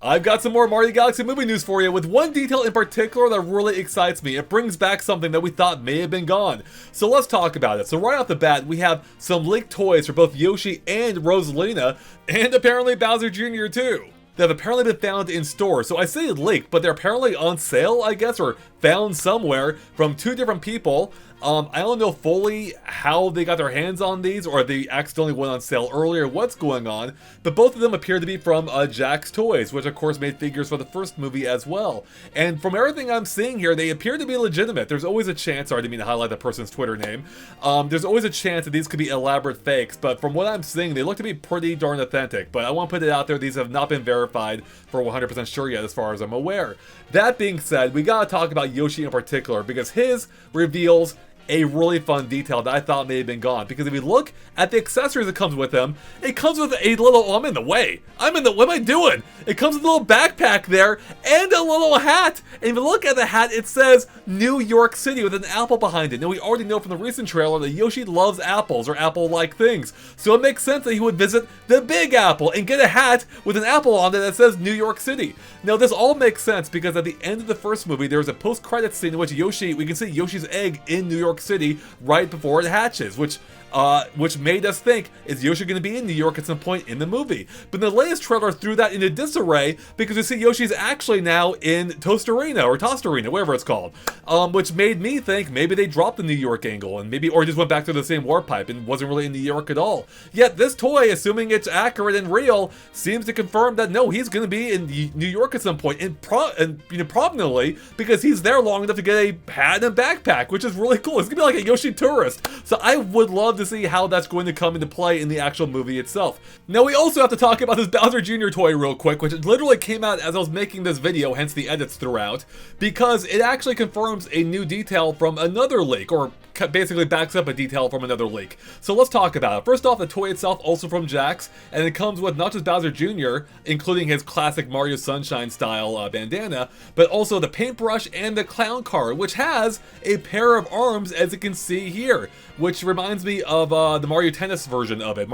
I've got some more Mario Galaxy movie news for you, with one detail in particular that really excites me. It brings back something that we thought may have been gone. So let's talk about it. So right off the bat, we have some leaked toys for both Yoshi and Rosalina, and apparently Bowser Jr. too, that have apparently been found in stores. So I say leaked, but they're apparently on sale, I guess, or found somewhere from two different people. I don't know fully how they got their hands on these, or they accidentally went on sale earlier, what's going on, but both of them appear to be from Jack's Toys, which of course made figures for the first movie as well. And from everything I'm seeing here, they appear to be legitimate. There's always a chance, sorry, I didn't mean to highlight the person's Twitter name, there's always a chance that these could be elaborate fakes, but from what I'm seeing, they look to be pretty darn authentic. But I want to put it out there, these have not been verified for 100% sure yet as far as I'm aware. That being said, we gotta talk about Yoshi in particular, because his reveals a really fun detail that I thought may have been gone. Because if you look at the accessories that comes with him, it comes with a little, oh, I'm in the way. What am I doing? It comes with a little backpack there and a little hat. And if you look at the hat, it says New York City with an apple behind it. Now we already know from the recent trailer that Yoshi loves apples or apple-like things. So it makes sense that he would visit the Big Apple and get a hat with an apple on it that says New York City. Now this all makes sense because at the end of the first movie, there was a post-credits scene in which we can see Yoshi's egg in New York City right before it hatches, which made us think, is Yoshi going to be in New York at some point in the movie? But the latest trailer threw that into disarray because we see Yoshi's actually now in Tostarena, or Tostarena, whatever it's called, which made me think maybe they dropped the New York angle and or just went back to the same warp pipe and wasn't really in New York at all. Yet this toy, assuming it's accurate and real, seems to confirm that no, he's going to be in New York at some point, and prominently, because he's there long enough to get a hat and a backpack, which is really cool. It's going to be like a Yoshi tourist. So I would love to see how that's going to come into play in the actual movie itself. Now we also have to talk about this Bowser Jr. toy real quick, which literally came out as I was making this video, hence the edits throughout, because it actually confirms a new detail from another leak, or basically backs up a detail from another leak. So let's talk about it. First off, the toy itself also from Jack's, and it comes with not just Bowser Jr., including his classic Mario Sunshine style bandana, but also the paintbrush and the clown car, which has a pair of arms, as you can see here, which reminds me of the Mario Tennis version of it.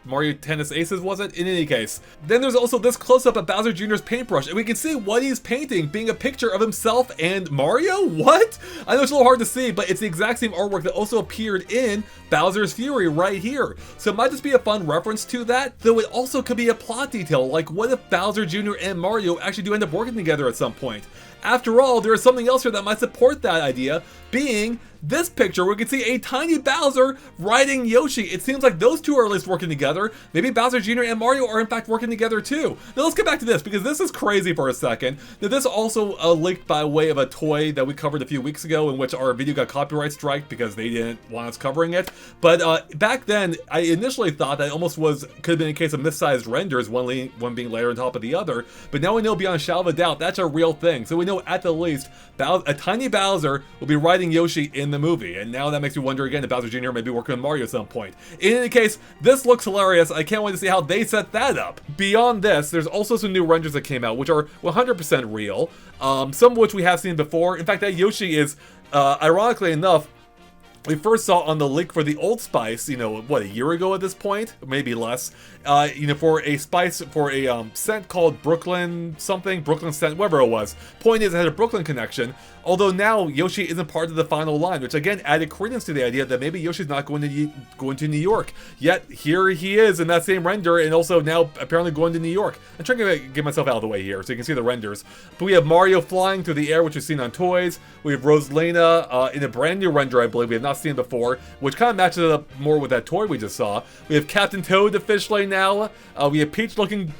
Mario Tennis Aces, was it? In any case. Then there's also this close-up of Bowser Jr.'s paintbrush, and we can see what he's painting being a picture of himself and Mario? What? I know it's a little hard to see, but it's the exact same artwork that also appeared in Bowser's Fury right here. So it might just be a fun reference to that, though it also could be a plot detail, like what if Bowser Jr. and Mario actually do end up working together at some point? After all, there is something else here that might support that idea, being this picture where we can see a tiny Bowser riding Yoshi. It seems like those two are at least working together. Maybe Bowser Jr. and Mario are in fact working together too. Now let's get back to this, because this is crazy for a second. Now this also leaked by way of a toy that we covered a few weeks ago, in which our video got copyright strike because they didn't want us covering it. But back then, I initially thought that it almost could have been a case of missized renders, one being layered on top of the other. But now we know beyond a shadow of a doubt that's a real thing. So we know at the least a tiny Bowser will be riding Yoshi in the movie, and now that makes me wonder again if Bowser Jr. may be working with Mario at some point. In any case, this looks hilarious. I can't wait to see how they set that up. Beyond this, there's also some new renders that came out, which are 100% real, some of which we have seen before. In fact, that Yoshi is, ironically enough, we first saw on the leak for the Old Spice, what, a year ago at this point? Maybe less. For a spice, for a scent called Brooklyn something, Brooklyn scent, whatever it was. Point is, it had a Brooklyn connection. Although now Yoshi isn't part of the final line, which again added credence to the idea that maybe Yoshi's not going to New York. Yet here he is in that same render, and also now apparently going to New York. I'm trying to get myself out of the way here so you can see the renders. But we have Mario flying through the air, which we've seen on toys. We have Rosalina in a brand new render, I believe we have not seen before, which kind of matches it up more with that toy we just saw. We have Captain Toad officially now. We have Peach looking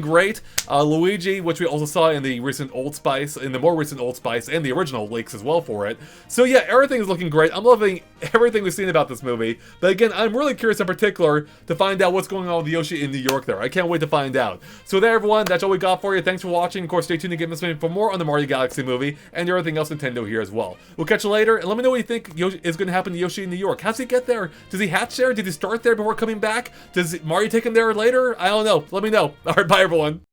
great. Luigi, which we also saw in the recent Old Spice, in the more recent Old Spice, and the original leaks as well for it. So yeah, everything is looking great. I'm loving everything we've seen about this movie. But again, I'm really curious in particular to find out what's going on with Yoshi in New York there. I can't wait to find out. So there everyone, that's all we got for you. Thanks for watching. Of course, stay tuned to GameXplain for more on the Mario Galaxy movie and everything else Nintendo here as well. We'll catch you later, and let me know what you think is going to happen to Yoshi in New York. How's he get there? Does he hatch there? Did he start there before coming back? Does Mario take him there later? I don't know. Let me know. Alright, bye everyone.